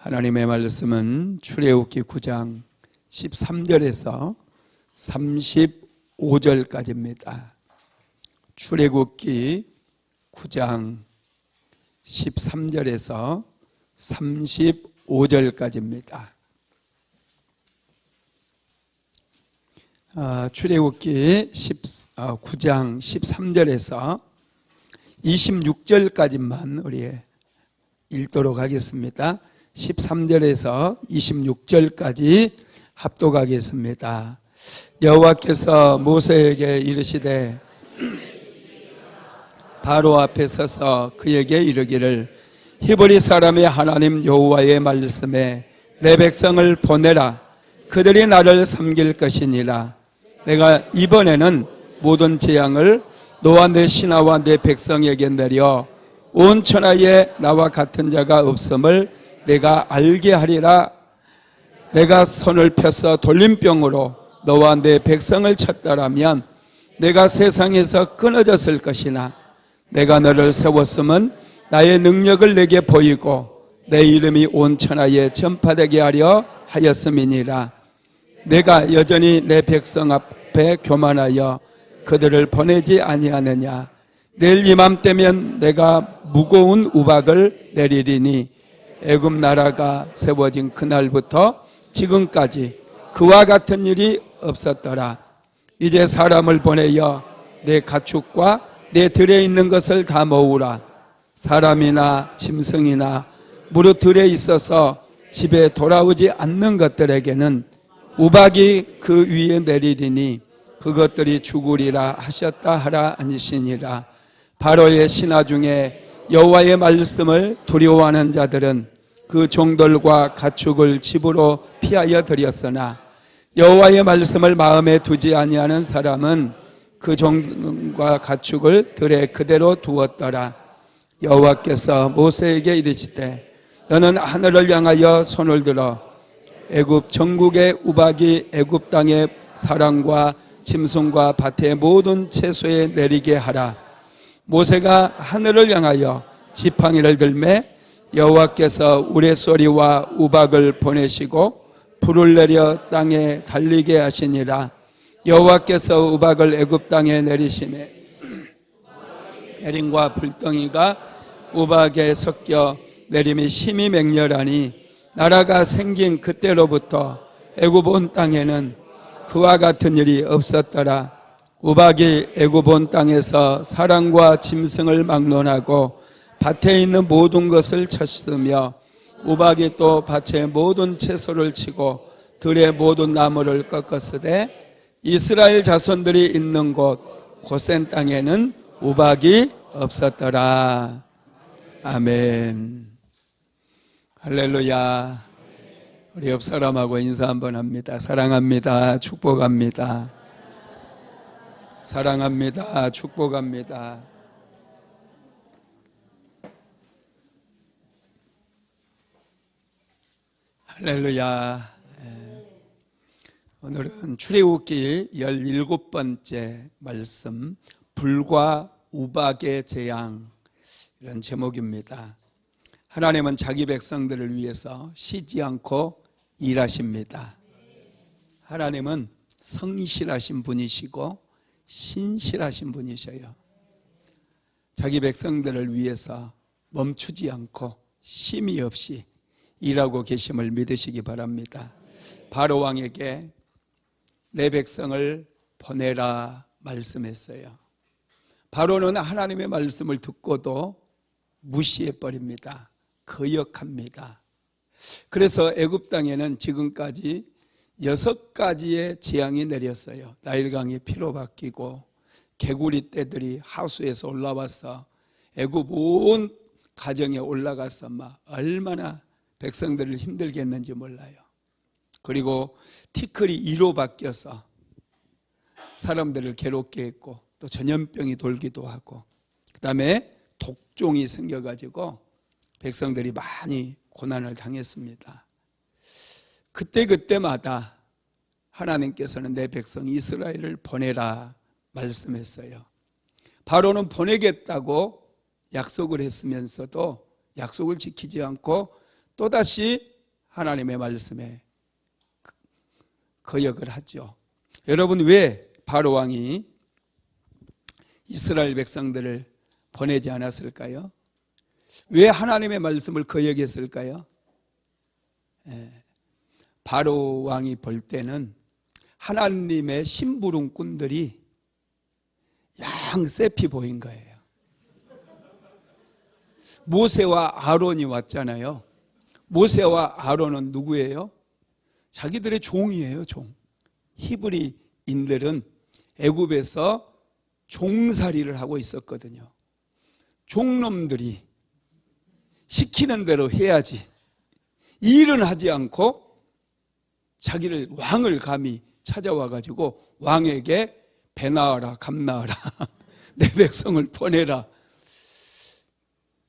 하나님의 말씀은 출애굽기 9장 13절에서 35절까지입니다. 출애굽기 9장 13절에서 35절까지입니다. 출애굽기 9장 13절에서 26절까지만 우리 읽도록 하겠습니다. 13절에서 26절까지 합독하겠습니다. 여호와께서 모세에게 이르시되 바로 앞에 서서 그에게 이르기를 히브리 사람의 하나님 여호와의 말씀에 내 백성을 보내라. 그들이 나를 섬길 것이니라. 내가 이번에는 모든 재앙을 너와 내 신하와 내 백성에게 내려 온 천하에 나와 같은 자가 없음을 내가 알게 하리라. 내가 손을 펴서 돌림병으로 너와 내 백성을 쳤더라면 내가 세상에서 끊어졌을 것이나 내가 너를 세웠음은 나의 능력을 내게 보이고 내 이름이 온 천하에 전파되게 하려 하였음이니라. 내가 여전히 내 백성 앞에 교만하여 그들을 보내지 아니하느냐. 내일 이맘때면 내가 무거운 우박을 내리리니 애굽 나라가 세워진 그날부터 지금까지 그와 같은 일이 없었더라. 이제 사람을 보내어 내 가축과 내 들에 있는 것을 다 모으라. 사람이나 짐승이나 무릇 들에 있어서 집에 돌아오지 않는 것들에게는 우박이 그 위에 내리리니 그것들이 죽으리라 하셨다 하라 하시니라. 바로의 신하 중에 여호와의 말씀을 두려워하는 자들은 그 종들과 가축을 집으로 피하여 들였으나 여호와의 말씀을 마음에 두지 아니하는 사람은 그 종과 가축을 들에 그대로 두었더라. 여호와께서 모세에게 이르시되 너는 하늘을 향하여 손을 들어 애굽 전국의 우박이 애굽 땅의 사람과 짐승과 밭의 모든 채소에 내리게 하라. 모세가 하늘을 향하여 지팡이를 들매 여호와께서 우레소리와 우박을 보내시고 불을 내려 땅에 달리게 하시니라. 여호와께서 우박을 애굽 땅에 내리시매 해림과 불덩이가 우박에 섞여 내림이 심히 맹렬하니 나라가 생긴 그때로부터 애굽 온 땅에는 그와 같은 일이 없었더라. 우박이 애굽 온 땅에서 사람과 짐승을 막론하고 밭에 있는 모든 것을 쳤으며 우박이 또 밭의 모든 채소를 치고 들의 모든 나무를 꺾었으되 이스라엘 자손들이 있는 곳 고센 땅에는 우박이 없었더라. 아멘. 할렐루야. 우리 옆 사람하고 인사 한번 합니다. 사랑합니다. 축복합니다. 사랑합니다. 축복합니다. 할렐루야. 오늘은 출애굽기 17번째 말씀, 불과 우박의 재앙, 이런 제목입니다. 하나님은 자기 백성들을 위해서 쉬지 않고 일하십니다. 하나님은 성실하신 분이시고 신실하신 분이셔요. 자기 백성들을 위해서 멈추지 않고 쉼이 없이 일하고 계심을 믿으시기 바랍니다. 바로 왕에게 내 백성을 보내라 말씀했어요. 바로는 하나님의 말씀을 듣고도 무시해버립니다. 거역합니다. 그래서 애굽 땅에는 지금까지 6가지의 재앙이 내렸어요. 나일강이 피로 바뀌고 개구리 떼들이 하수에서 올라와서 애굽 온 가정에 올라가서 막 얼마나 백성들을 힘들게 했는지 몰라요. 그리고 티끌이 이로 바뀌어서 사람들을 괴롭게 했고 또 전염병이 돌기도 하고 그 다음에 독종이 생겨가지고 백성들이 많이 고난을 당했습니다. 그때마다 하나님께서는 내 백성 이스라엘을 보내라 말씀했어요. 바로는 보내겠다고 약속을 했으면서도 약속을 지키지 않고 또다시 하나님의 말씀에 거역을 하죠. 여러분, 왜 바로 왕이 이스라엘 백성들을 보내지 않았을까요? 왜 하나님의 말씀을 거역했을까요? 바로 왕이 볼 때는 하나님의 심부름꾼들이 양세피 보인 거예요. 모세와 아론이 왔잖아요. 모세와 아론은 누구예요? 자기들의 종이에요, 종. 히브리인들은 애굽에서 종살이를 하고 있었거든요. 종놈들이 시키는 대로 해야지 일은 하지 않고 자기를 왕을 감히 찾아와 가지고 왕에게 배 낳아라, 감 낳아라, 내 백성을 보내라,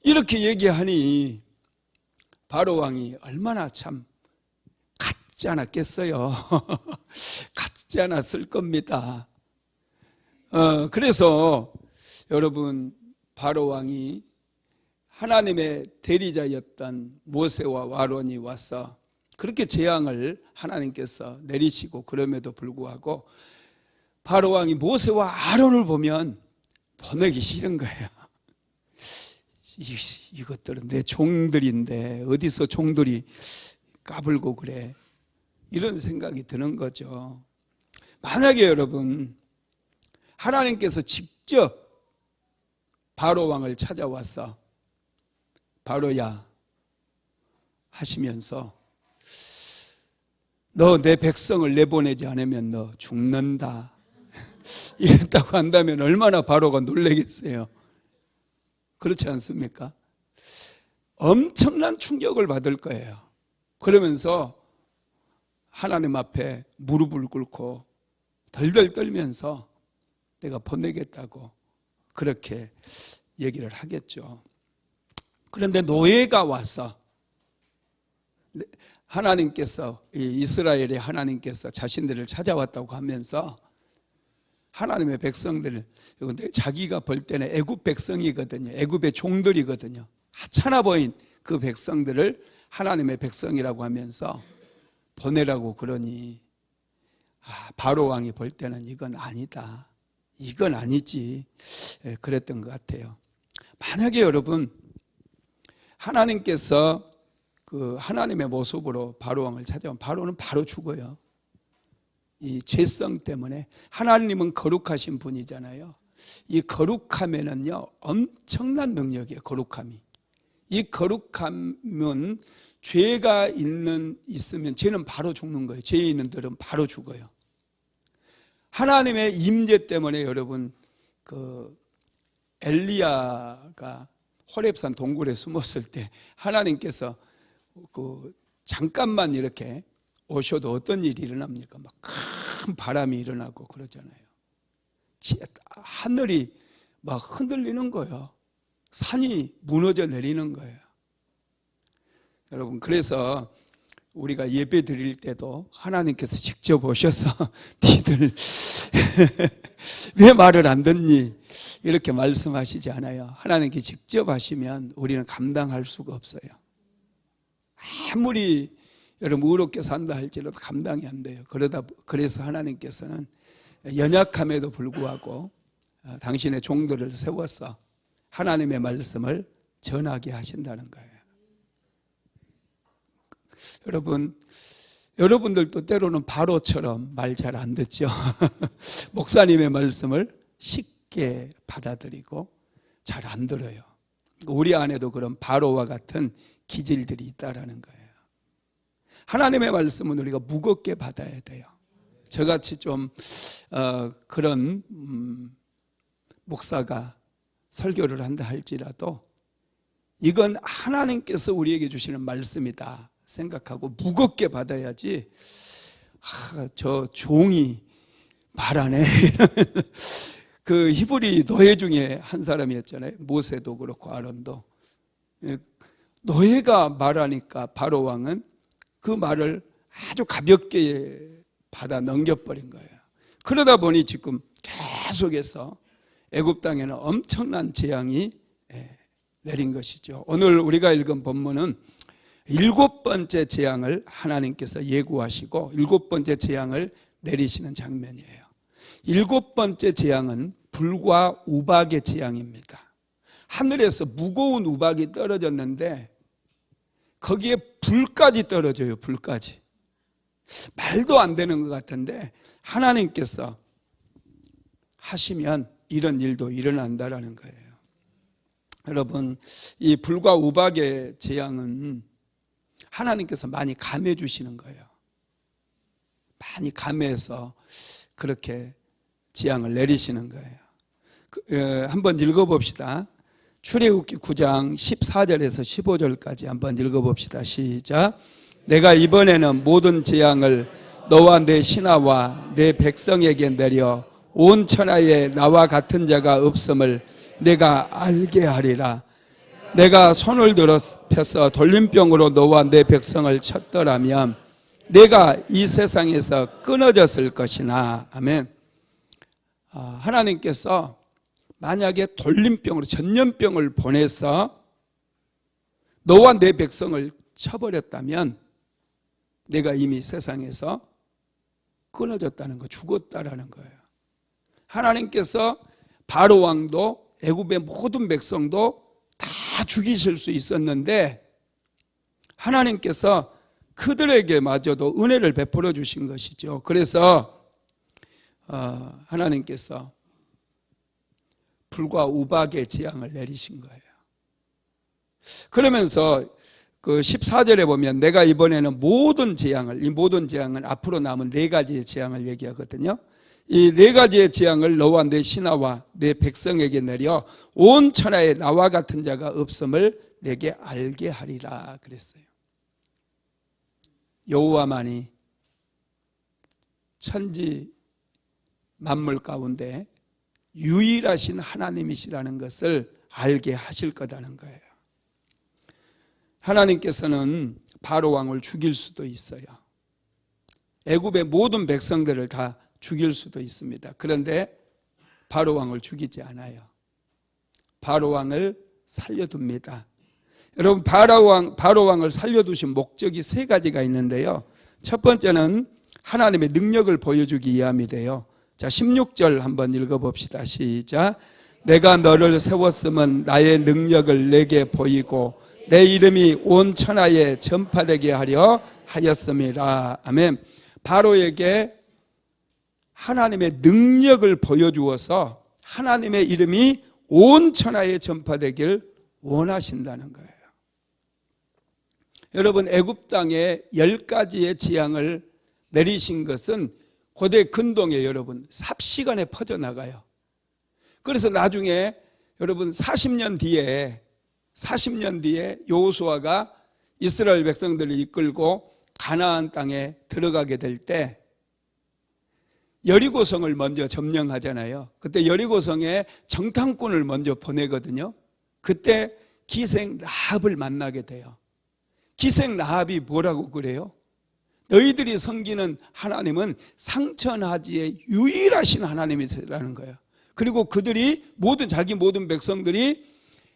이렇게 얘기하니 바로 왕이 얼마나 참 같지 않았겠어요. 같지 않았을 겁니다. 그래서 여러분, 바로 왕이 하나님의 대리자였던 모세와 아론이 와서 그렇게 재앙을 하나님께서 내리시고, 그럼에도 불구하고 바로 왕이 모세와 아론을 보면 보내기 싫은 거예요. 이것들은 내 종들인데 어디서 종들이 까불고 그래, 이런 생각이 드는 거죠. 만약에 여러분, 하나님께서 직접 바로 왕을 찾아와서 바로야 하시면서 너 내 백성을 내보내지 않으면 너 죽는다, 이랬다고 한다면 얼마나 바로가 놀라겠어요. 그렇지 않습니까? 엄청난 충격을 받을 거예요. 그러면서 하나님 앞에 무릎을 꿇고 덜덜 떨면서 내가 보내겠다고 그렇게 얘기를 하겠죠. 그런데 노예가 와서 하나님께서, 이스라엘의 하나님께서 자신들을 찾아왔다고 하면서 하나님의 백성들을, 자기가 볼 때는 애굽 백성이거든요. 애굽의 종들이거든요. 하찮아 보인 그 백성들을 하나님의 백성이라고 하면서 보내라고 그러니 바로 왕이 볼 때는 이건 아니다, 이건 아니지, 그랬던 것 같아요. 만약에 여러분, 하나님께서 그 하나님의 모습으로 바로 왕을 찾아오면 바로는 바로 죽어요. 이 죄성 때문에. 하나님은 거룩하신 분이잖아요. 이 거룩함에는요 엄청난 능력이에요. 거룩함이. 이 거룩함은 죄가 있으면 죄는 바로 죽는 거예요. 죄 있는들은 바로 죽어요. 하나님의 임재 때문에 여러분, 그 엘리야가 호렙산 동굴에 숨었을 때 하나님께서 그 잠깐만 이렇게 오셔도 어떤 일이 일어납니까? 막 큰 바람이 일어나고 그러잖아요. 하늘이 막 흔들리는 거예요. 산이 무너져 내리는 거예요. 여러분, 그래서 우리가 예배 드릴 때도 하나님께서 직접 오셔서 니들 왜 말을 안 듣니? 이렇게 말씀하시지 않아요. 하나님께 직접 하시면 우리는 감당할 수가 없어요. 아무리 여러분 의롭게 산다 할지라도 감당이 안 돼요. 그래서 하나님께서는 연약함에도 불구하고 당신의 종들을 세워서 하나님의 말씀을 전하게 하신다는 거예요. 여러분들도 때로는 바로처럼 말 잘 안 듣죠. 목사님의 말씀을 쉽게 받아들이고 잘 안 들어요. 우리 안에도 그런 바로와 같은 기질들이 있다라는 거예요. 하나님의 말씀은 우리가 무겁게 받아야 돼요. 저같이 좀 그런 목사가 설교를 한다 할지라도 이건 하나님께서 우리에게 주시는 말씀이다 생각하고 무겁게 받아야지, 저 종이 말하네. 그 히브리 노예 중에 한 사람이었잖아요. 모세도 그렇고 아론도. 노예가 말하니까 바로 왕은 그 말을 아주 가볍게 받아 넘겨버린 거예요. 그러다 보니 지금 계속해서 애굽 땅에는 엄청난 재앙이 내린 것이죠. 오늘 우리가 읽은 본문은 7번째 재앙을 하나님께서 예고하시고 7번째 재앙을 내리시는 장면이에요. 7번째 재앙은 불과 우박의 재앙입니다. 하늘에서 무거운 우박이 떨어졌는데 거기에 불까지 떨어져요. 불까지. 말도 안 되는 것 같은데 하나님께서 하시면 이런 일도 일어난다라는 거예요. 여러분, 이 불과 우박의 재앙은 하나님께서 많이 감해 주시는 거예요. 많이 감해서 그렇게 재앙을 내리시는 거예요. 한번 읽어봅시다. 출애굽기 9장 14절에서 15절까지 한번 읽어봅시다. 시작. 내가 이번에는 모든 재앙을 너와 내 신하와 내 백성에게 내려 온 천하에 나와 같은 자가 없음을 내가 알게 하리라. 내가 손을 들어 펴서 돌림병으로 너와 내 백성을 쳤더라면 내가 이 세상에서 끊어졌을 것이나. 아멘. 하나님께서 만약에 돌림병으로 전염병을 보내서 너와 내 백성을 쳐버렸다면 내가 이미 세상에서 끊어졌다는 거, 죽었다라는 거예요. 하나님께서 바로 왕도 애굽의 모든 백성도 다 죽이실 수 있었는데 하나님께서 그들에게마저도 은혜를 베풀어 주신 것이죠. 그래서 하나님께서 불과 우박의 재앙을 내리신 거예요. 그러면서 그 14절에 보면 내가 이번에는 모든 재앙을, 이 모든 재앙은 앞으로 남은 4가지의 재앙을 얘기하거든요. 이 4가지의 재앙을 너와 내 신하와 내 백성에게 내려 온 천하에 나와 같은 자가 없음을 내게 알게 하리라 그랬어요. 여호와만이 천지 만물 가운데 유일하신 하나님이시라는 것을 알게 하실 거다는 거예요. 하나님께서는 바로 왕을 죽일 수도 있어요. 애굽의 모든 백성들을 다 죽일 수도 있습니다. 그런데 바로 왕을 죽이지 않아요. 바로 왕을 살려둡니다. 여러분, 바로 왕을 살려두신 목적이 3가지가 있는데요. 첫 번째는 하나님의 능력을 보여주기 위함이래요. 자, 16절 한번 읽어봅시다. 시작. 내가 너를 세웠음은 나의 능력을 내게 보이고 내 이름이 온 천하에 전파되게 하려 하였음이라. 아멘. 바로에게 하나님의 능력을 보여주어서 하나님의 이름이 온 천하에 전파되길 원하신다는 거예요. 여러분, 애굽 땅에 10가지의 재앙을 내리신 것은 고대 근동에 여러분 삽시간에 퍼져나가요. 그래서 나중에 여러분 40년 뒤에 여호수아가 이스라엘 백성들을 이끌고 가나안 땅에 들어가게 될 때 여리고성을 먼저 점령하잖아요. 그때 여리고성에 정탐꾼을 먼저 보내거든요. 그때 기생 라합을 만나게 돼요. 기생 라합이 뭐라고 그래요? 너희들이 섬기는 하나님은 상천하지의 유일하신 하나님이라는 거예요. 그리고 그들이 자기 모든 백성들이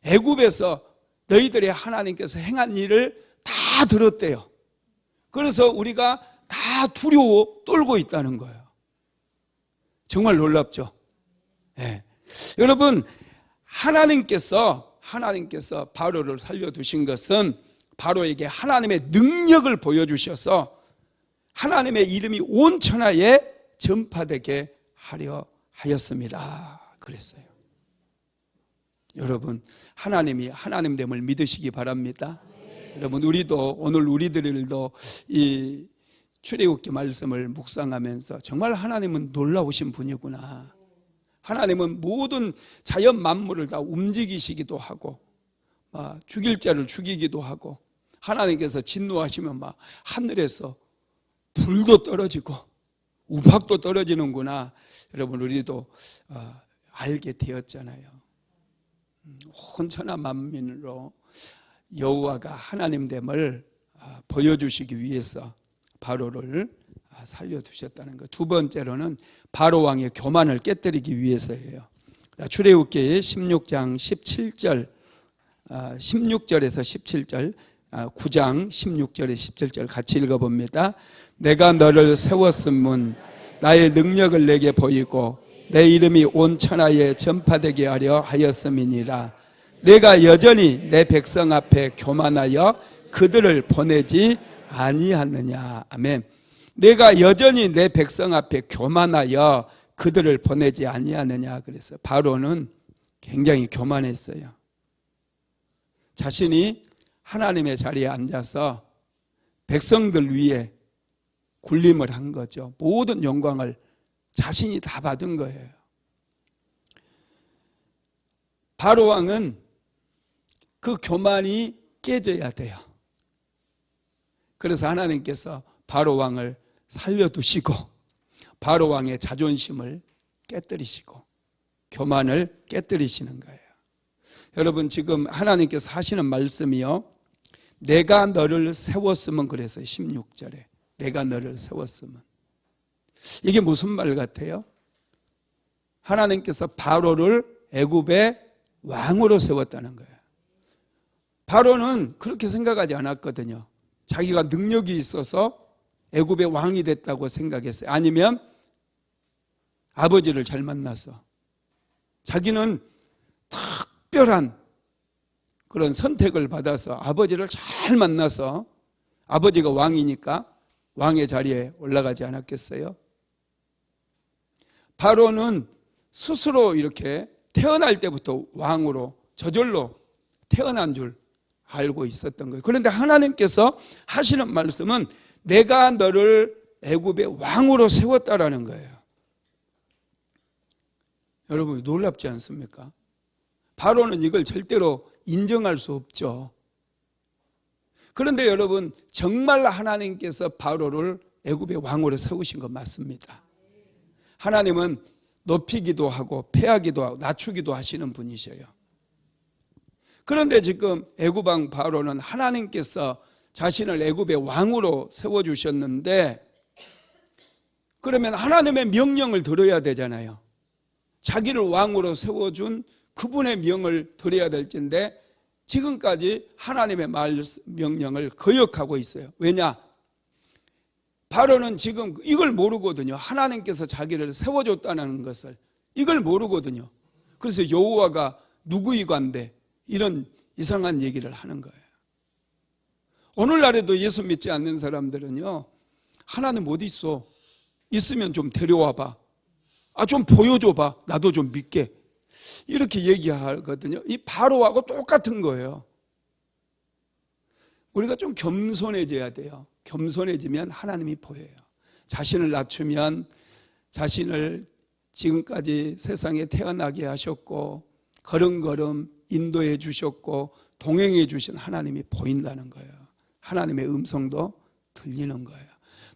애굽에서 너희들의 하나님께서 행한 일을 다 들었대요. 그래서 우리가 다 두려워 떨고 있다는 거예요. 정말 놀랍죠? 네. 여러분, 하나님께서 바로를 살려두신 것은 바로에게 하나님의 능력을 보여주셔서 하나님의 이름이 온 천하에 전파되게 하려 하였습니다. 그랬어요. 여러분, 하나님이 하나님됨을 믿으시기 바랍니다. 여러분, 오늘 우리들도 이 출애굽기 말씀을 묵상하면서 정말 하나님은 놀라우신 분이구나. 하나님은 모든 자연 만물을 다 움직이시기도 하고 죽일 자를 죽이기도 하고 하나님께서 진노하시면 하늘에서 불도 떨어지고 우박도 떨어지는구나. 여러분, 우리도 알게 되었잖아요. 온 천하 만민으로 여호와가 하나님됨을 보여주시기 위해서 바로를 살려두셨다는 것. 2번째로는 바로 왕의 교만을 깨뜨리기 위해서예요. 출애굽기 16장 17절 16절에서 17절 9장 16절에 17절 같이 읽어봅니다. 내가 너를 세웠음은 나의 능력을 내게 보이고 내 이름이 온 천하에 전파되게 하려 하였음이니라. 내가 여전히 내 백성 앞에 교만하여 그들을 보내지 아니하느냐. 아멘. 내가 여전히 내 백성 앞에 교만하여 그들을 보내지 아니하느냐. 그래서 바로는 굉장히 교만했어요. 자신이 하나님의 자리에 앉아서 백성들 위에 군림을 한 거죠. 모든 영광을 자신이 다 받은 거예요. 바로 왕은 그 교만이 깨져야 돼요. 그래서 하나님께서 바로 왕을 살려두시고 바로 왕의 자존심을 깨뜨리시고 교만을 깨뜨리시는 거예요. 여러분, 지금 하나님께서 하시는 말씀이요, 내가 너를 세웠으면, 그래서 16절에 내가 너를 세웠으면, 이게 무슨 말 같아요? 하나님께서 바로를 애굽의 왕으로 세웠다는 거예요. 바로는 그렇게 생각하지 않았거든요. 자기가 능력이 있어서 애굽의 왕이 됐다고 생각했어요. 아니면 아버지를 잘 만나서 자기는 특별한 그런 선택을 받아서 아버지를 잘 만나서 아버지가 왕이니까 왕의 자리에 올라가지 않았겠어요? 바로는 스스로 이렇게 태어날 때부터 왕으로 저절로 태어난 줄 알고 있었던 거예요. 그런데 하나님께서 하시는 말씀은 내가 너를 애굽의 왕으로 세웠다라는 거예요. 여러분, 놀랍지 않습니까? 바로는 이걸 절대로 인정할 수 없죠. 그런데 여러분, 정말 하나님께서 바로를 애굽의 왕으로 세우신 건 맞습니다. 하나님은 높이기도 하고 폐하기도 하고 낮추기도 하시는 분이셔요. 그런데 지금 애굽 왕 바로는 하나님께서 자신을 애굽의 왕으로 세워주셨는데, 그러면 하나님의 명령을 들어야 되잖아요. 자기를 왕으로 세워준 그분의 명을 들어야 될 텐데 지금까지 하나님의 명령을 거역하고 있어요. 왜냐? 바로는 지금 이걸 모르거든요. 하나님께서 자기를 세워줬다는 것을 이걸 모르거든요. 그래서 여호와가 누구이간데 이런 이상한 얘기를 하는 거예요. 오늘날에도 예수 믿지 않는 사람들은요, 하나님 어디 있어? 있으면 좀 데려와봐. 좀 보여줘봐. 나도 좀 믿게. 이렇게 얘기하거든요. 이 바로하고 똑같은 거예요. 우리가 좀 겸손해져야 돼요. 겸손해지면 하나님이 보여요. 자신을 낮추면 자신을 지금까지 세상에 태어나게 하셨고 걸음걸음 인도해 주셨고 동행해 주신 하나님이 보인다는 거예요. 하나님의 음성도 들리는 거예요.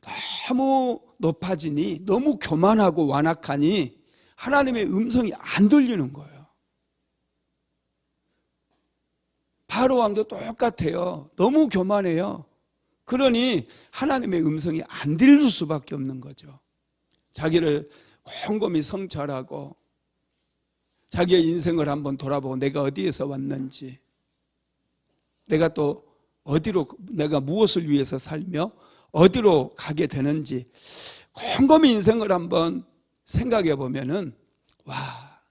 너무 높아지니, 너무 교만하고 완악하니 하나님의 음성이 안 들리는 거예요. 바로 왕도 똑같아요. 너무 교만해요. 그러니 하나님의 음성이 안 들릴 수밖에 없는 거죠. 자기를 곰곰이 성찰하고 자기의 인생을 한번 돌아보고 내가 어디에서 왔는지, 내가 또 어디로, 내가 무엇을 위해서 살며 어디로 가게 되는지 곰곰이 인생을 한번 생각해 보면은, 와,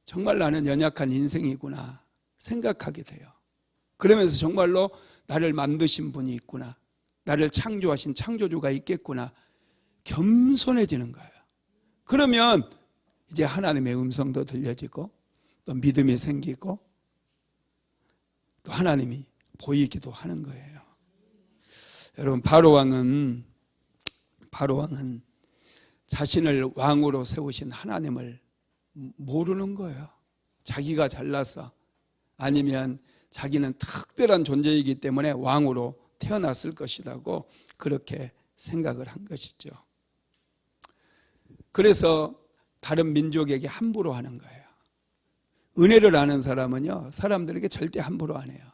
정말 나는 연약한 인생이구나 생각하게 돼요. 그러면서 정말로 나를 만드신 분이 있구나, 나를 창조하신 창조주가 있겠구나, 겸손해지는 거예요. 그러면 이제 하나님의 음성도 들려지고 또 믿음이 생기고 또 하나님이 보이기도 하는 거예요. 여러분, 바로 왕은 자신을 왕으로 세우신 하나님을 모르는 거예요. 자기가 잘나서, 아니면 자기는 특별한 존재이기 때문에 왕으로 태어났을 것이라고 그렇게 생각을 한 것이죠. 그래서 다른 민족에게 함부로 하는 거예요. 은혜를 아는 사람은요, 사람들에게 절대 함부로 안 해요.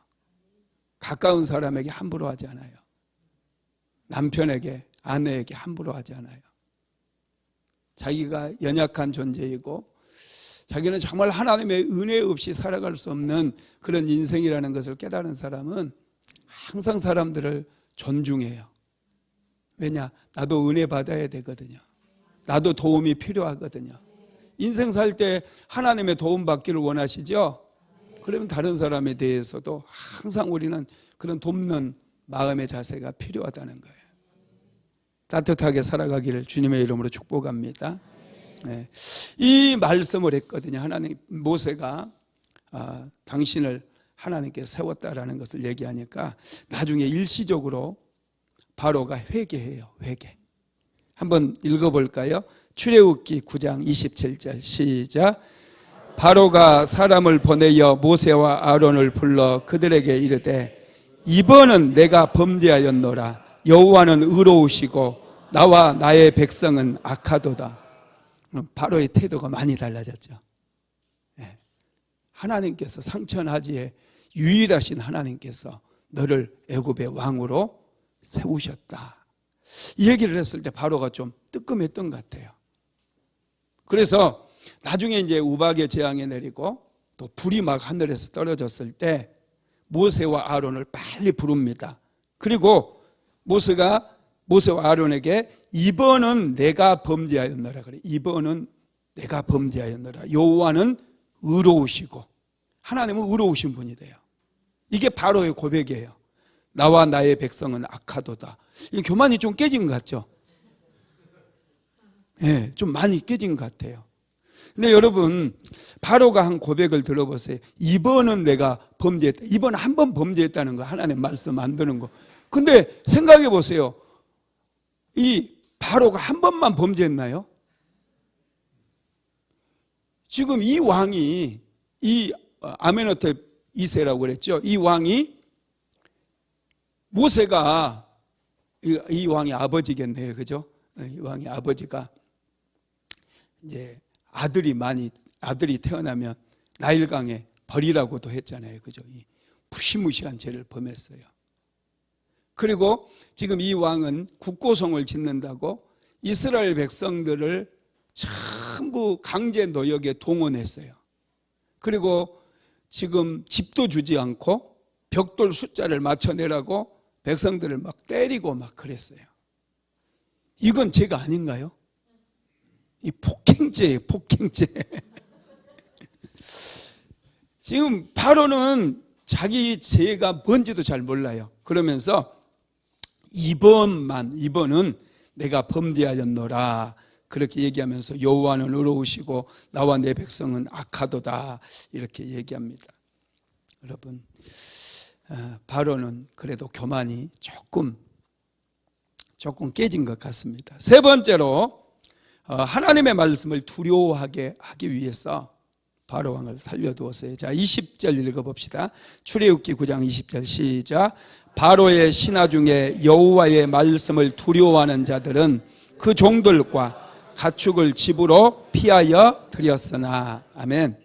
가까운 사람에게 함부로 하지 않아요. 남편에게, 아내에게 함부로 하지 않아요. 자기가 연약한 존재이고 자기는 정말 하나님의 은혜 없이 살아갈 수 없는 그런 인생이라는 것을 깨달은 사람은 항상 사람들을 존중해요. 왜냐? 나도 은혜 받아야 되거든요. 나도 도움이 필요하거든요. 인생 살 때 하나님의 도움 받기를 원하시죠? 그러면 다른 사람에 대해서도 항상 우리는 그런 돕는 마음의 자세가 필요하다는 거예요. 따뜻하게 살아가기를 주님의 이름으로 축복합니다. 네. 이 말씀을 했거든요. 하나님, 모세가 당신을 하나님께 세웠다라는 것을 얘기하니까 나중에 일시적으로 바로가 회개해요. 회개. 한번 읽어볼까요? 출애굽기 9장 27절 시작. 바로가 사람을 보내어 모세와 아론을 불러 그들에게 이르되 이번은 내가 범죄하였노라. 여호와는 의로우시고 나와 나의 백성은 악하도다. 바로의 태도가 많이 달라졌죠. 하나님께서 상천하지에 유일하신 하나님께서 너를 애굽의 왕으로 세우셨다. 이 얘기를 했을 때 바로가 좀 뜨끔했던 것 같아요. 그래서 나중에 이제 우박의 재앙이 내리고 또 불이 막 하늘에서 떨어졌을 때 모세와 아론을 빨리 부릅니다. 그리고 모세와 아론에게 이번은 내가 범죄하였노라 그래. 이번은 내가 범죄하였노라. 여호와는 의로우시고 하나님은 의로우신 분이 돼요. 이게 바로의 고백이에요. 나와 나의 백성은 악하도다. 이 교만이 좀 깨진 것 같죠? 네, 좀 많이 깨진 것 같아요. 근데 여러분, 바로가 한 고백을 들어보세요. 이번은 내가 범죄했다. 이번 한 번 범죄했다는 거, 하나님 말씀 안 듣는 거. 근데 생각해 보세요. 이 바로가 한 번만 범죄했나요? 지금 이 왕이, 이 아메노텝 2세라고 그랬죠. 이 왕이, 모세가 이 왕이 아버지겠네요. 그죠? 이 왕이 아버지가 이제 아들이 태어나면 나일강에 버리라고도 했잖아요. 그죠? 이 무시무시한 죄를 범했어요. 그리고 지금 이 왕은 국고성을 짓는다고 이스라엘 백성들을 전부 강제 노역에 동원했어요. 그리고 지금 집도 주지 않고 벽돌 숫자를 맞춰내라고 백성들을 막 때리고 막 그랬어요. 이건 죄가 아닌가요? 이 폭행죄예요, 폭행죄. 지금 바로는 자기 죄가 뭔지도 잘 몰라요. 그러면서 이번은 내가 범죄하였노라 그렇게 얘기하면서 여호와는 의로우시고 나와 내 백성은 악하도다 이렇게 얘기합니다. 여러분, 바로는 그래도 교만이 조금 깨진 것 같습니다. 세 번째로 하나님의 말씀을 두려워하게 하기 위해서 바로 왕을 살려두었어요. 자, 20절 읽어봅시다. 출애굽기 9장 20절 시작. 바로의 신하 중에 여호와의 말씀을 두려워하는 자들은 그 종들과 가축을 집으로 피하여 드렸으나. 아멘.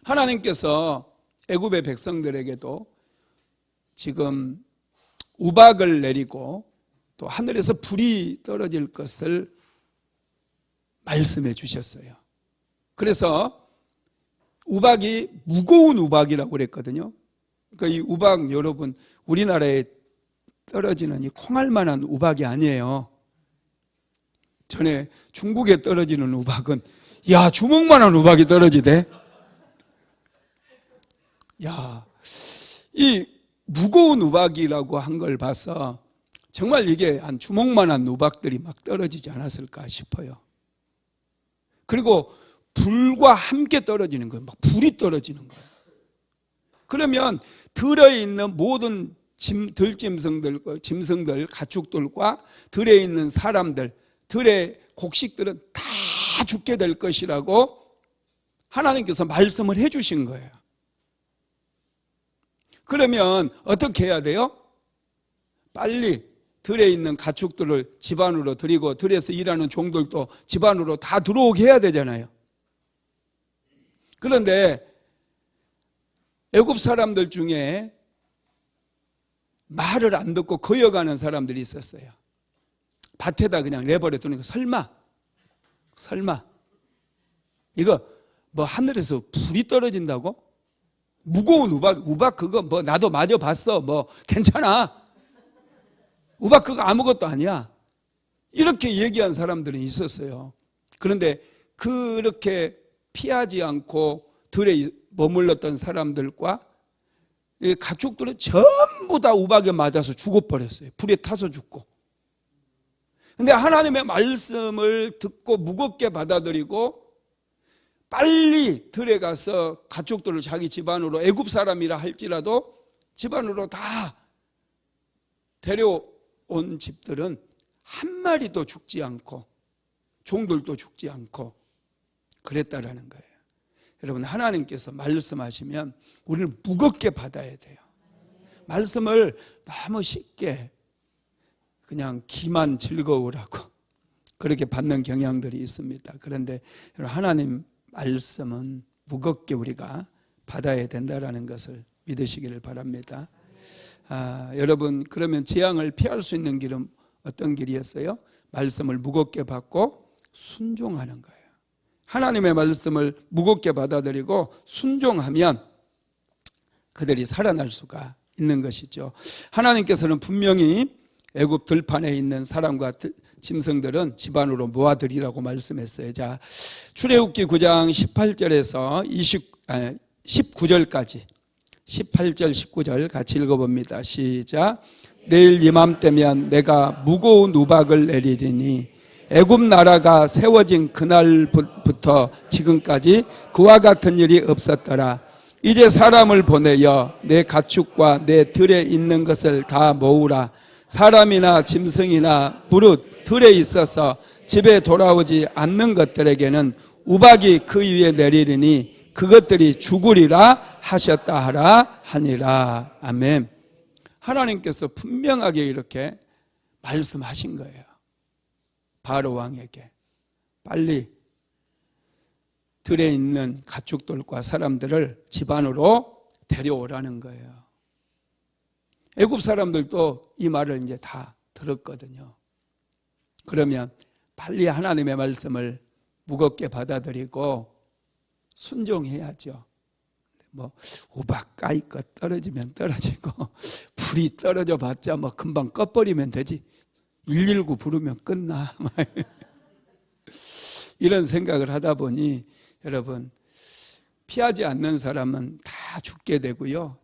하나님께서 애굽의 백성들에게도 지금 우박을 내리고 또 하늘에서 불이 떨어질 것을 말씀해 주셨어요. 그래서 우박이 무거운 우박이라고 그랬거든요. 그러니까 이 우박 여러분 우리나라에 떨어지는 이 콩알만한 우박이 아니에요. 전에 중국에 떨어지는 우박은 야 주먹만한 우박이 떨어지대. 야, 이 무거운 우박이라고 한 걸 봐서 정말 이게 한 주먹만한 우박들이 막 떨어지지 않았을까 싶어요. 그리고 불과 함께 떨어지는 거예요. 막 불이 떨어지는 거예요. 그러면 들에 있는 모든 짐승들, 가축들과 들에 있는 사람들, 들의 곡식들은 다 죽게 될 것이라고 하나님께서 말씀을 해주신 거예요. 그러면 어떻게 해야 돼요? 빨리 들에 있는 가축들을 집 안으로 들이고 들에서 일하는 종들도 집 안으로 다 들어오게 해야 되잖아요. 그런데 애굽 사람들 중에 말을 안 듣고 거여가는 사람들이 있었어요. 밭에다 그냥 내버려 두는 거. 설마 이거 뭐 하늘에서 불이 떨어진다고? 무거운 우박 그거 뭐 나도 맞아봤어. 뭐 괜찮아. 우박 그거 아무것도 아니야. 이렇게 얘기한 사람들은 있었어요. 그런데 그렇게 피하지 않고 들에 머물렀던 사람들과 가축들은 전부 다 우박에 맞아서 죽어버렸어요. 불에 타서 죽고. 근데 하나님의 말씀을 듣고 무겁게 받아들이고 빨리 들에 가서 가축들을 자기 집안으로, 애굽 사람이라 할지라도 집안으로 다 데려온 집들은 한 마리도 죽지 않고 종들도 죽지 않고 그랬다라는 거예요. 여러분, 하나님께서 말씀하시면 우리는 무겁게 받아야 돼요. 말씀을 너무 쉽게 그냥 귀만 즐거우라고 그렇게 받는 경향들이 있습니다. 그런데 하나님 말씀은 무겁게 우리가 받아야 된다는 것을 믿으시기를 바랍니다. 여러분, 그러면 재앙을 피할 수 있는 길은 어떤 길이었어요? 말씀을 무겁게 받고 순종하는 거예요. 하나님의 말씀을 무겁게 받아들이고 순종하면 그들이 살아날 수가 있는 것이죠. 하나님께서는 분명히 애굽 들판에 있는 사람과 짐승들은 집안으로 모아들이라고 말씀했어요. 자, 출애굽기 9장 18절에서 19절까지 18절 19절 같이 읽어봅니다. 시작. 내일 이맘때면 내가 무거운 우박을 내리리니 애굽 나라가 세워진 그날부터 지금까지 그와 같은 일이 없었더라. 이제 사람을 보내어 내 가축과 내 들에 있는 것을 다 모으라. 사람이나 짐승이나 무릇 들에 있어서 집에 돌아오지 않는 것들에게는 우박이 그 위에 내리리니 그것들이 죽으리라 하셨다 하라 하니라. 아멘. 하나님께서 분명하게 이렇게 말씀하신 거예요. 바로 왕에게 빨리 들에 있는 가축들과 사람들을 집안으로 데려오라는 거예요. 애굽 사람들도 이 말을 이제 다 들었거든요. 그러면 빨리 하나님의 말씀을 무겁게 받아들이고 순종해야죠. 뭐 우박가이껏 떨어지면 떨어지고 불이 떨어져 봤자 뭐 금방 꺼버리면 되지. 119 부르면 끝나. 이런 생각을 하다 보니 여러분, 피하지 않는 사람은 다 죽게 되고요.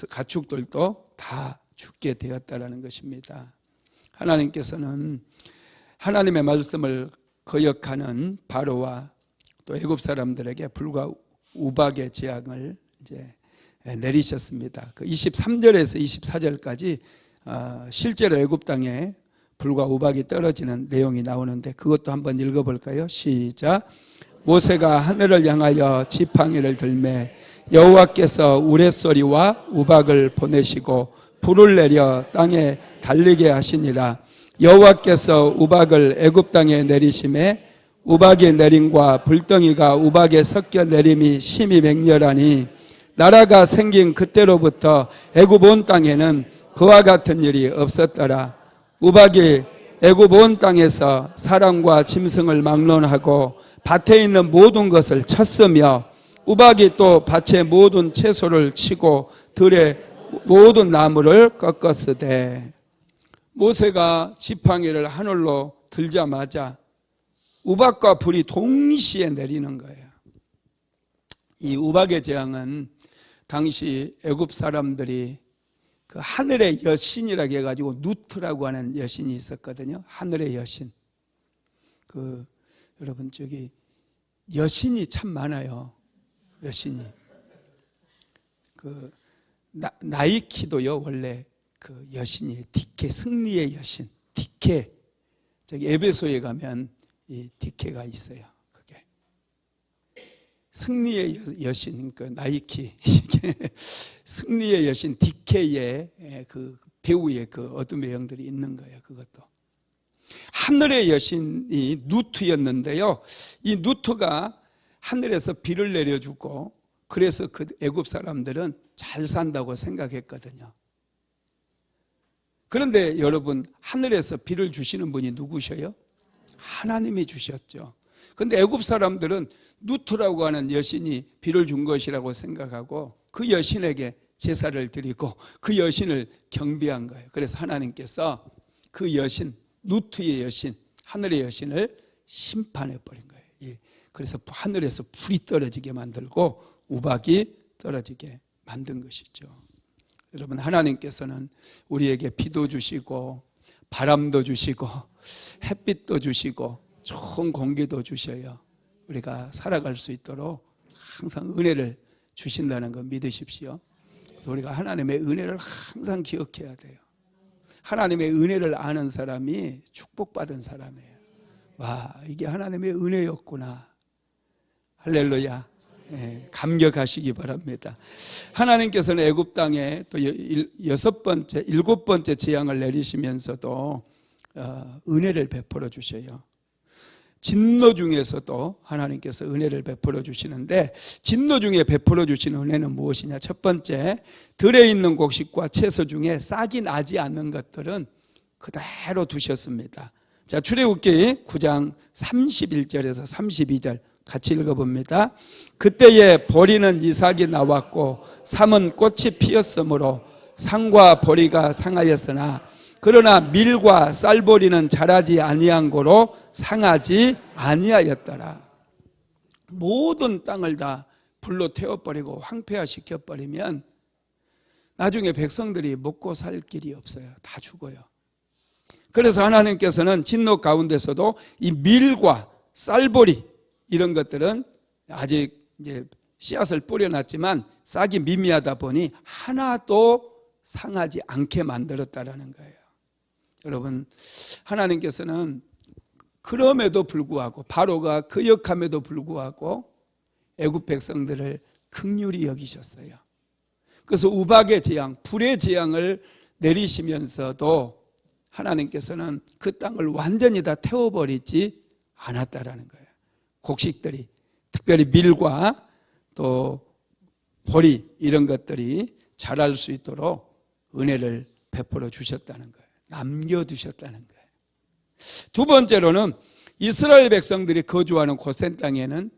가축들도 다 죽게 되었다라는 것입니다. 하나님께서는 하나님의 말씀을 거역하는 바로와 또 애굽 사람들에게 불과 우박의 재앙을 이제 내리셨습니다. 그 23절에서 24절까지 실제로 애굽 땅에 불과 우박이 떨어지는 내용이 나오는데 그것도 한번 읽어볼까요? 시작. 모세가 하늘을 향하여 지팡이를 들매 여호와께서 우레소리와 우박을 보내시고 불을 내려 땅에 달리게 하시니라. 여호와께서 우박을 애굽 땅에 내리심에 우박이 내림과 불덩이가 우박에 섞여 내림이 심히 맹렬하니 나라가 생긴 그때로부터 애굽 온 땅에는 그와 같은 일이 없었더라. 우박이 애굽 온 땅에서 사람과 짐승을 막론하고 밭에 있는 모든 것을 쳤으며 우박이 또 밭의 모든 채소를 치고 들의 모든 나무를 꺾었으되. 모세가 지팡이를 하늘로 들자마자 우박과 불이 동시에 내리는 거예요. 이 우박의 재앙은 당시 애굽 사람들이 그 하늘의 여신이라고 해가지고 누트라고 하는 여신이 있었거든요. 하늘의 여신. 여러분 저기 여신이 참 많아요. 여신이. 나이키도요 원래 그 여신이 디케, 승리의 여신. 디케. 저기 에베소에 가면 이 디케가 있어요. 그게 승리의 여신, 그 나이키. 승리의 여신 디케의 그 배우의 그 어둠의 영들이 있는 거예요. 그것도 하늘의 여신이 누트였는데요. 이 누트가 하늘에서 비를 내려주고 그래서 그 애굽 사람들은 잘 산다고 생각했거든요. 그런데 여러분, 하늘에서 비를 주시는 분이 누구셔요? 하나님이 주셨죠. 그런데 애굽 사람들은 누트라고 하는 여신이 비를 준 것이라고 생각하고 그 여신에게 제사를 드리고 그 여신을 경배한 거예요. 그래서 하나님께서 그 여신, 누트의 여신, 하늘의 여신을 심판해 버린 거예요. 예. 그래서 하늘에서 불이 떨어지게 만들고 우박이 떨어지게 만든 것이죠. 여러분, 하나님께서는 우리에게 비도 주시고 바람도 주시고 햇빛도 주시고 좋은 공기도 주셔요. 우리가 살아갈 수 있도록 항상 은혜를 주신다는 거 믿으십시오. 그래서 우리가 하나님의 은혜를 항상 기억해야 돼요. 하나님의 은혜를 아는 사람이 축복받은 사람이에요. 와, 이게 하나님의 은혜였구나. 할렐루야. 예, 감격하시기 바랍니다. 하나님께서는 애굽 땅에 또 일곱 번째 재앙을 내리시면서도 은혜를 베풀어 주셔요. 진노 중에서도 하나님께서 은혜를 베풀어 주시는데, 진노 중에 베풀어 주시는 은혜는 무엇이냐? 첫 번째, 들에 있는 곡식과 채소 중에 싹이 나지 않는 것들은 그대로 두셨습니다. 자, 출애굽기 9장 31절에서 32절 같이 읽어봅니다. 그때에 보리는 이삭이 나왔고 삼은 꽃이 피었으므로 상과 보리가 상하였으나 그러나 밀과 쌀보리는 자라지 아니한 고로 상하지 아니하였더라. 모든 땅을 다 불로 태워버리고 황폐화시켜버리면 나중에 백성들이 먹고 살 길이 없어요. 다 죽어요. 그래서 하나님께서는 진노 가운데서도 이 밀과 쌀보리 이런 것들은 아직 이제 씨앗을 뿌려놨지만 싹이 미미하다 보니 하나도 상하지 않게 만들었다라는 거예요. 여러분, 하나님께서는 그럼에도 불구하고, 바로가 거역함에도 불구하고 애굽 백성들을 긍휼히 여기셨어요. 그래서 우박의 재앙, 불의 재앙을 내리시면서도 하나님께서는 그 땅을 완전히 다 태워버리지 않았다라는 거예요. 곡식들이, 특별히 밀과 또 보리 이런 것들이 자랄 수 있도록 은혜를 베풀어 주셨다는 거예요. 남겨두셨다는 거예요. 두 번째로는 이스라엘 백성들이 거주하는 고센 땅에는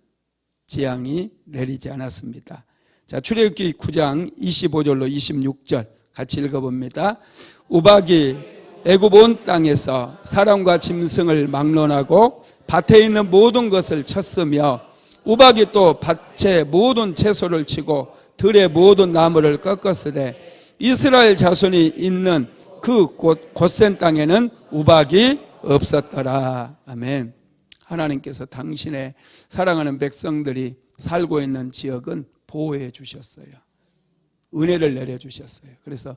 재앙이 내리지 않았습니다. 자, 출애굽기 9장 25절로 26절 같이 읽어봅니다. 우박이 애굽 온 땅에서 사람과 짐승을 막론하고 밭에 있는 모든 것을 쳤으며 우박이 또 밭의 모든 채소를 치고 들의 모든 나무를 꺾었으되 이스라엘 자손이 있는 그 고센 땅에는 우박이 없었더라. 아멘. 하나님께서 당신의 사랑하는 백성들이 살고 있는 지역은 보호해 주셨어요. 은혜를 내려주셨어요. 그래서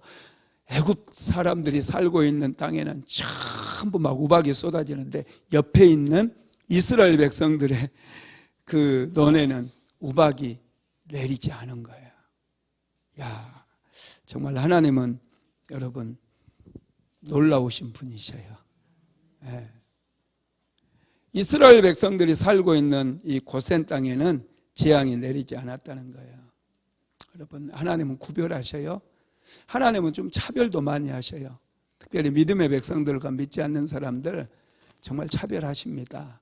애굽 사람들이 살고 있는 땅에는 전부 막 우박이 쏟아지는데 옆에 있는 이스라엘 백성들의 그 논에는 우박이 내리지 않은 거예요. 야, 정말 하나님은 여러분 놀라우신 분이셔요. 예. 이스라엘 백성들이 살고 있는 이 고센 땅에는 재앙이 내리지 않았다는 거예요. 여러분, 하나님은 구별하셔요. 하나님은 좀 차별도 많이 하셔요. 특별히 믿음의 백성들과 믿지 않는 사람들 정말 차별하십니다.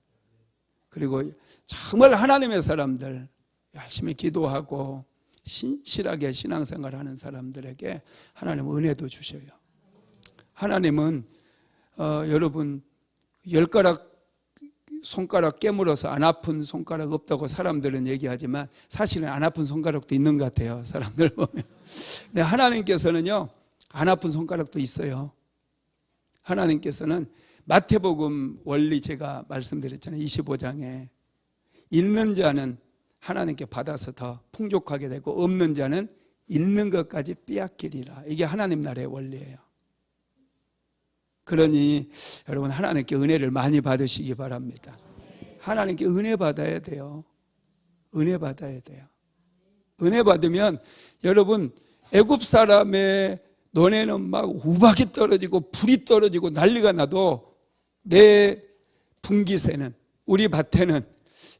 그리고 정말 하나님의 사람들, 열심히 기도하고 신실하게 신앙생활하는 사람들에게 하나님은 은혜도 주셔요. 하나님은 여러분 10가락 손가락 깨물어서 안 아픈 손가락 없다고 사람들은 얘기하지만 사실은 안 아픈 손가락도 있는 것 같아요. 사람들 보면. 근데 하나님께서는요, 안 아픈 손가락도 있어요. 하나님께서는 마태복음 원리 제가 말씀드렸잖아요. 25장에 있는 자는 하나님께 받아서 더 풍족하게 되고 없는 자는 있는 것까지 빼앗기리라. 이게 하나님 나라의 원리예요. 그러니 여러분, 하나님께 은혜를 많이 받으시기 바랍니다. 하나님께 은혜 받아야 돼요. 은혜 받아야 돼요. 은혜 받으면 여러분, 애굽 사람의 논에는 막 우박이 떨어지고 불이 떨어지고 난리가 나도 내 분기새는, 우리 밭에는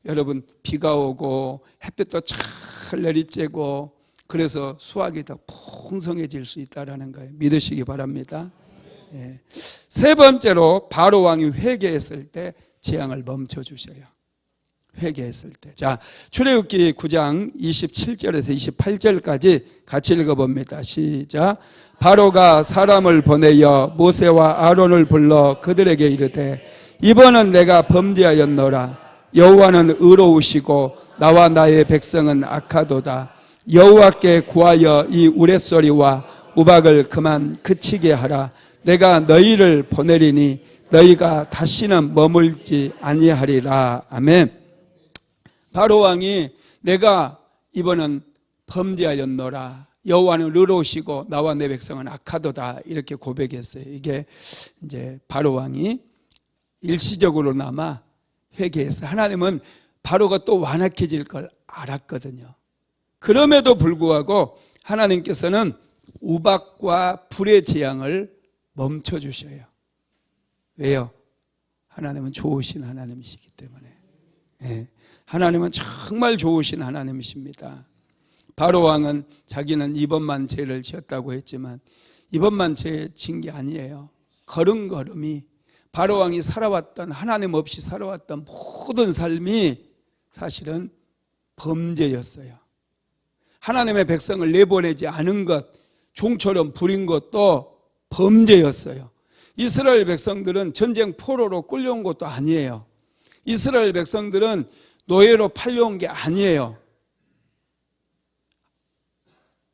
여러분 비가 오고 햇빛도 잘 내리쬐고 그래서 수확이 더 풍성해질 수 있다는 거예요. 믿으시기 바랍니다. 예. 세 번째로 바로 왕이 회개했을 때 재앙을 멈춰 주셔요. 회개했을 때. 자, 출애굽기 9장 27절에서 28절까지 같이 읽어봅니다. 시작. 바로가 사람을 보내어 모세와 아론을 불러 그들에게 이르되 이번은 내가 범죄하였노라. 여호와는 의로우시고 나와 나의 백성은 악하도다. 여호와께 구하여 이 우레소리와 우박을 그만 그치게 하라. 내가 너희를 보내리니 너희가 다시는 머물지 아니하리라. 아멘. 바로 왕이 내가 이번은 범죄하였노라. 여호와는 의로우시고 나와 내 백성은 악하도다. 이렇게 고백했어요. 이게 이제 바로 왕이 일시적으로나마 회개했어요. 하나님은 바로가 또 완악해질 걸 알았거든요. 그럼에도 불구하고 하나님께서는 우박과 불의 재앙을 멈춰주셔요. 왜요? 하나님은 좋으신 하나님이시기 때문에. 네. 하나님은 정말 좋으신 하나님이십니다. 바로 왕은 자기는 이번만 죄를 지었다고 했지만 이번만 죄 진 게 아니에요. 걸음걸음이 바로 왕이 살아왔던, 하나님 없이 살아왔던 모든 삶이 사실은 범죄였어요. 하나님의 백성을 내보내지 않은 것, 종처럼 부린 것도 범죄였어요. 이스라엘 백성들은 전쟁 포로로 끌려온 것도 아니에요. 이스라엘 백성들은 노예로 팔려온 게 아니에요.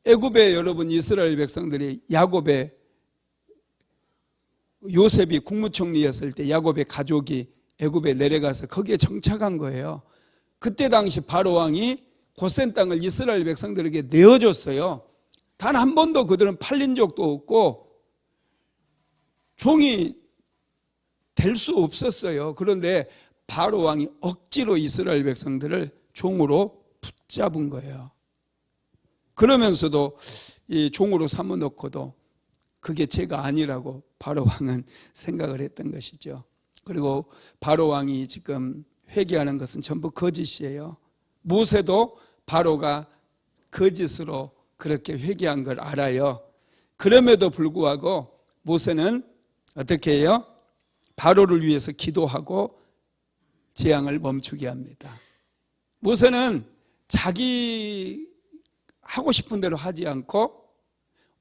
애굽에 여러분 이스라엘 백성들이 야곱의 요셉이 국무총리였을 때 야곱의 가족이 애굽에 내려가서 거기에 정착한 거예요. 그때 당시 바로 왕이 고센 땅을 이스라엘 백성들에게 내어줬어요. 단 한 번도 그들은 팔린 적도 없고 종이 될 수 없었어요. 그런데 바로 왕이 억지로 이스라엘 백성들을 종으로 붙잡은 거예요. 그러면서도 이 종으로 삼아놓고도 그게 죄가 아니라고 바로 왕은 생각을 했던 것이죠. 그리고 바로 왕이 지금 회개하는 것은 전부 거짓이에요. 모세도 바로가 거짓으로 그렇게 회개한 걸 알아요. 그럼에도 불구하고 모세는 어떻게 해요? 바로를 위해서 기도하고 재앙을 멈추게 합니다. 모세는 자기 하고 싶은 대로 하지 않고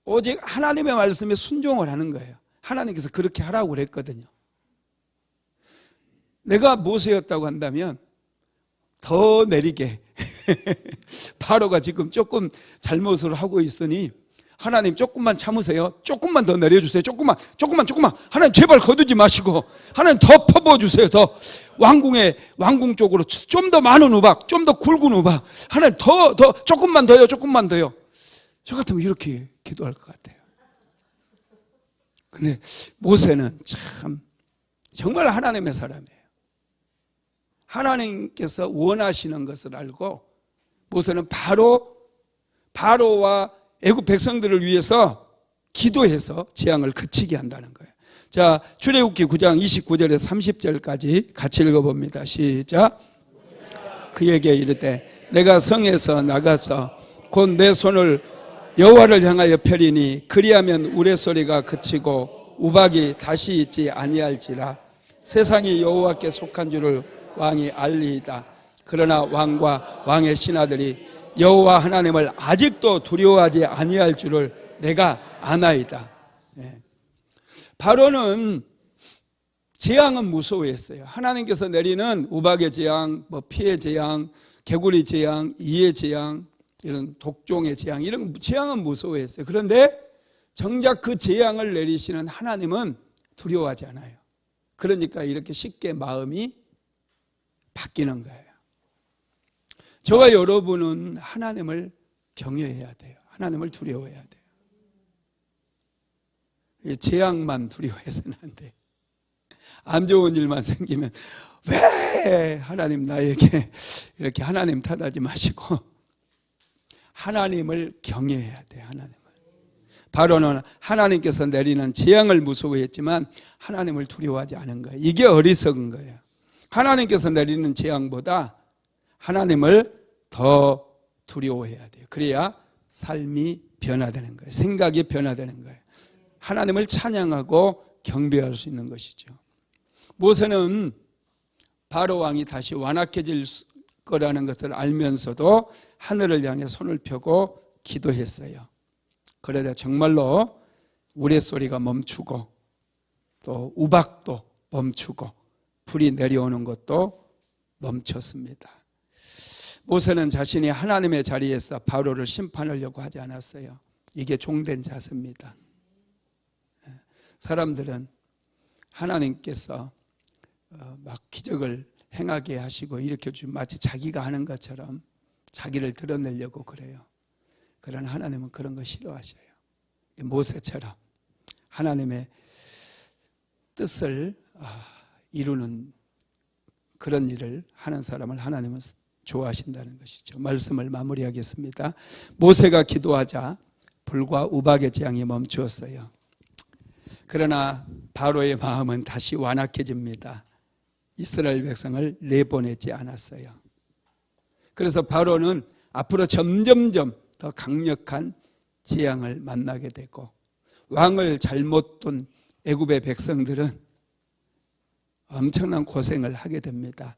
오직 하나님의 말씀에 순종을 하는 거예요. 하나님께서 그렇게 하라고 그랬거든요. 내가 모세였다고 한다면 더 내리게 바로가 지금 조금 잘못을 하고 있으니 하나님 조금만 참으세요. 조금만 더 내려주세요. 조금만. 하나님 제발 거두지 마시고 하나님 더 퍼부어주세요. 더 왕궁 쪽으로 좀 더 많은 우박, 좀 더 굵은 우박. 하나님 더 조금만 더요. 저 같으면 이렇게 기도할 것 같아요. 근데 모세는 참 정말 하나님의 사람이에요. 하나님께서 원하시는 것을 알고 모세는 바로와 애굽 백성들을 위해서 기도해서 재앙을 그치게 한다는 거예요. 자, 출애굽기 9장 29절에서 30절까지 같이 읽어봅니다. 시작. 그에게 이르되 내가 성에서 나가서 곧 내 손을 여호와를 향하여 펴리니 그리하면 우레소리가 그치고 우박이 다시 있지 아니할지라. 세상이 여호와께 속한 줄을 왕이 알리이다. 그러나 왕과 왕의 신하들이 여호와 하나님을 아직도 두려워하지 아니할 줄을 내가 아나이다. 바로는 재앙은 무서워했어요. 하나님께서 내리는 우박의 재앙, 피의 재앙, 개구리 재앙, 이의 재앙, 이런 독종의 재앙, 이런 재앙은 무서워했어요. 그런데 정작 그 재앙을 내리시는 하나님은 두려워하지 않아요. 그러니까 이렇게 쉽게 마음이 바뀌는 거예요. 저와 여러분은 하나님을 경외해야 돼요. 하나님을 두려워해야 돼요. 재앙만 두려워해서는 안 돼요. 안 좋은 일만 생기면 왜 하나님 나에게 이렇게 하나님 탓하지 마시고 하나님을 경외해야 돼요. 하나님을. 바로는 하나님께서 내리는 재앙을 무서워했지만 하나님을 두려워하지 않은 거예요. 이게 어리석은 거예요. 하나님께서 내리는 재앙보다 하나님을 더 두려워해야 돼요. 그래야 삶이 변화되는 거예요. 생각이 변화되는 거예요. 하나님을 찬양하고 경배할 수 있는 것이죠. 모세는 바로 왕이 다시 완악해질 거라는 것을 알면서도 하늘을 향해 손을 펴고 기도했어요. 그러자 정말로 우레소리가 멈추고 또 우박도 멈추고 불이 내려오는 것도 멈췄습니다. 모세는 자신이 하나님의 자리에서 바로를 심판하려고 하지 않았어요. 이게 종된 자세입니다. 사람들은 하나님께서 막 기적을 행하게 하시고 일으켜주면 마치 자기가 하는 것처럼 자기를 드러내려고 그래요. 그러나 하나님은 그런 거 싫어하셔요. 모세처럼 하나님의 뜻을 이루는 그런 일을 하는 사람을 하나님은 좋아하신다는 것이죠. 말씀을 마무리하겠습니다. 모세가 기도하자 불과 우박의 재앙이 멈추었어요. 그러나 바로의 마음은 다시 완악해집니다. 이스라엘 백성을 내보내지 않았어요. 그래서 바로는 앞으로 점점점 더 강력한 재앙을 만나게 되고, 왕을 잘못 둔 애굽의 백성들은 엄청난 고생을 하게 됩니다.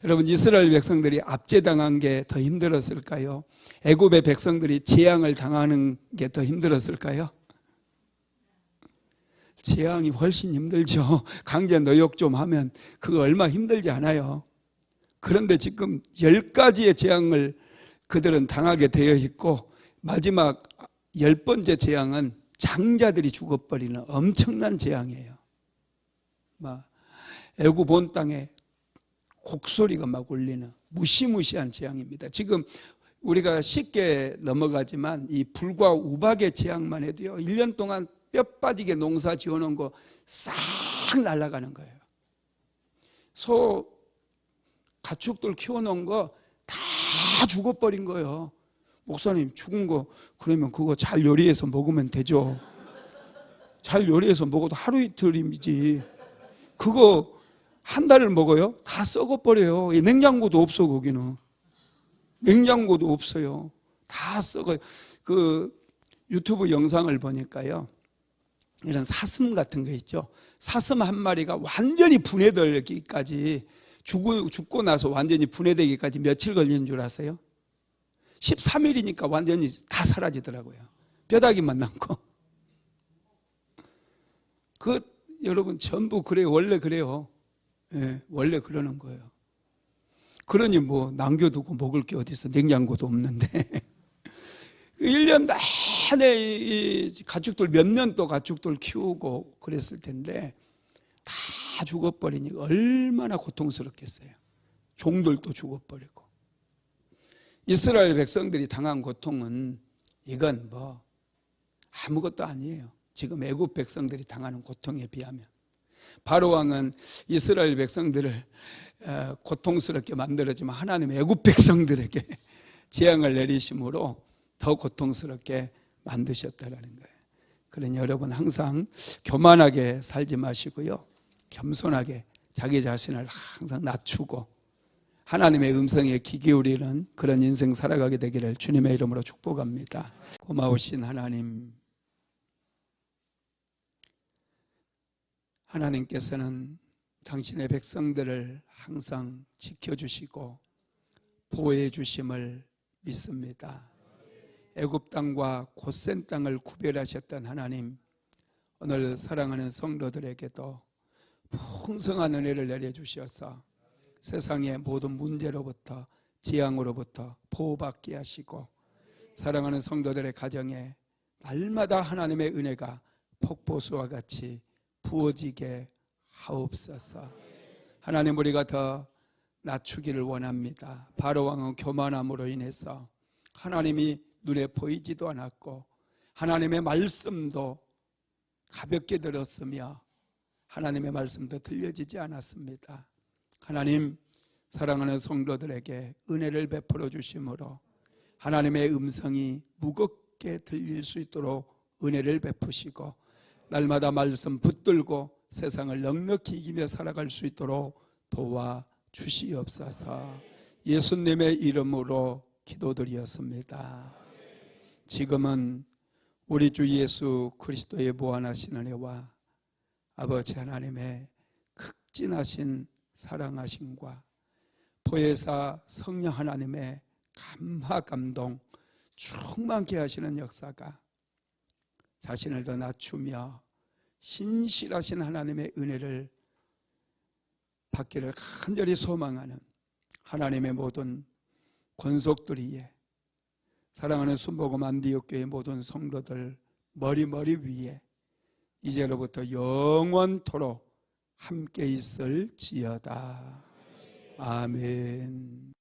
여러분, 이스라엘 백성들이 압제당한 게 더 힘들었을까요? 애굽의 백성들이 재앙을 당하는 게 더 힘들었을까요? 재앙이 훨씬 힘들죠. 강제 노역 좀 하면 그거 얼마 힘들지 않아요. 그런데 지금 10가지의 재앙을 그들은 당하게 되어 있고, 마지막 10번째 재앙은 장자들이 죽어버리는 엄청난 재앙이에요. 애굽 온 땅에 곡소리가 막 울리는 무시무시한 재앙입니다. 지금 우리가 쉽게 넘어가지만 이 불과 우박의 재앙만 해도요, 1년 동안 뼈 빠지게 농사 지어놓은 거 싹 날아가는 거예요. 소, 가축들 키워놓은 거 다 죽어버린 거예요. 목사님, 죽은 거 그러면 그거 잘 요리해서 먹으면 되죠. 잘 요리해서 먹어도 하루 이틀이지. 그거 한 달을 먹어요? 다 썩어버려요. 냉장고도 없어. 거기는 냉장고도 없어요. 다 썩어요. 그 유튜브 영상을 보니까요, 이런 사슴 같은 거 있죠. 사슴 한 마리가 완전히 분해되기까지, 죽고 나서 완전히 분해되기까지 며칠 걸리는 줄 아세요? 13일이니까 완전히 다 사라지더라고요. 뼈다귀만 남고. 여러분, 전부 그래요. 원래 그래요. 예, 원래 그러는 거예요. 그러니 남겨두고 먹을 게 어디 있어. 냉장고도 없는데. 1년 내내 이 가축들, 몇 년 또 가축들 키우고 그랬을 텐데 다 죽어버리니까 얼마나 고통스럽겠어요. 종들도 죽어버리고. 이스라엘 백성들이 당한 고통은 이건 아무것도 아니에요. 지금 애굽 백성들이 당하는 고통에 비하면. 바로 왕은 이스라엘 백성들을 고통스럽게 만들었지만 하나님 애굽 백성들에게 재앙을 내리심으로 더 고통스럽게 만드셨다라는 거예요. 그러니 여러분, 항상 교만하게 살지 마시고요, 겸손하게 자기 자신을 항상 낮추고 하나님의 음성에 귀 기울이는 그런 인생 살아가게 되기를 주님의 이름으로 축복합니다. 고마우신 하나님, 하나님께서는 당신의 백성들을 항상 지켜주시고 보호해 주심을 믿습니다. 애굽 땅과 고센 땅을 구별하셨던 하나님, 오늘 사랑하는 성도들에게도 풍성한 은혜를 내려주셔서 세상의 모든 문제로부터, 재앙으로부터 보호받게 하시고, 사랑하는 성도들의 가정에 날마다 하나님의 은혜가 폭포수와 같이 부어지게 하옵소서. 하나님, 우리가 더 낮추기를 원합니다. 바로 왕은 교만함으로 인해서 하나님이 눈에 보이지도 않았고 하나님의 말씀도 가볍게 들었으며 하나님의 말씀도 들려지지 않았습니다. 하나님, 사랑하는 성도들에게 은혜를 베풀어 주심으로 하나님의 음성이 무겁게 들릴 수 있도록 은혜를 베푸시고 날마다 말씀 붙들고 세상을 넉넉히 이기며 살아갈 수 있도록 도와주시옵소서. 예수님의 이름으로 기도드리었습니다. 지금은 우리 주 예수 그리스도의 무한하신 은혜와 아버지 하나님의 극진하신 사랑하심과 보혜사 성령 하나님의 감화 감동 충만케 하시는 역사가 자신을 더 낮추며 신실하신 하나님의 은혜를 받기를 간절히 소망하는 하나님의 모든 권속들 위에, 사랑하는 순복음 안디옥교회 모든 성도들 머리 위에 이제로부터 영원토록 함께 있을지어다. 아멘.